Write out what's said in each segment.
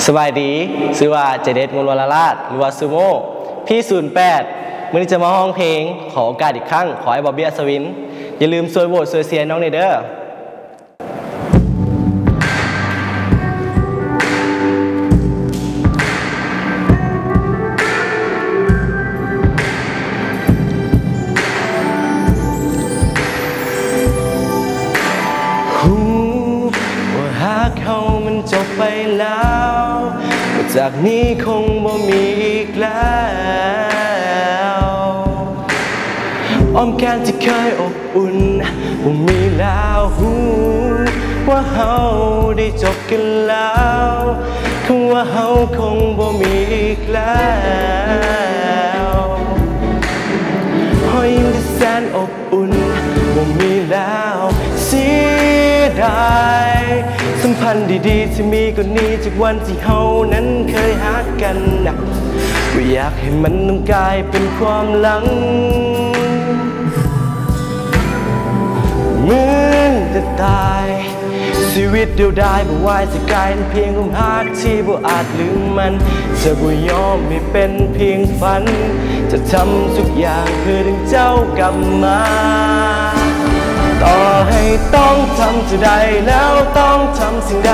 สบายดีชื่อว่าเจเดตมูลวรราชหรือว่าซูโม่พี่08มื้อนี้จะมาห้องเพลงขอโอกาสอีกครั้งขอให้บอบบี้อัศวินอย่าลืมช่วยโหวตช่วยเชียร์น้องเด้อเขามันจบไปแล้วจากนี้คงบ่มีอีกแล้วอ้อมแขนที่เคยอบอุ่นบ่มีแล้วว่าเฮาได้จบกันแล้วคำว่าเฮาคงบ่มีอีกแล้วหอยยิ้มที่แสนอบอุ่นบ่มีแล้วเสียดายสัมพันธ์ดีๆที่มีก็นี้จากวันที่เฮานั้นเคยหากันนะว่าอยากให้มันต้องกลายเป็นความหลังเหมือนจะตายชีวิตเดียวดายบ่วายจะกลายเป็นเพียงความรักที่บ่อาจลืมมันจะบ่ยอมให้เป็นเพียงฝันจะทำทุกอย่างเพื่อดึงเจ้ากลับมาต่อให้ต้องทำจะได้แล้วต้องทำสิ่งใด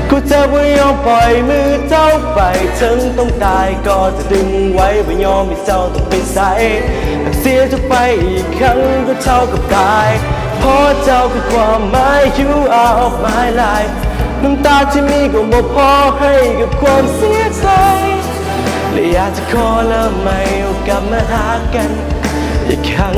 กูจะไม่ยอมปล่อยมือเจ้าไปถึงต้องตายก็จะดึงไว้ไม่ยอมให้เจ้าต้องไปใส่หากเสียเจ้าไปอีกครั้งก็เท่ากับตายเพราะเจ้าคือความหมาย You are of my life น้ำตาที่มีก็บ่พอให้กับความเสียใจและอยากจะขอและไม่เอากลับมาหากันอีกครั้ง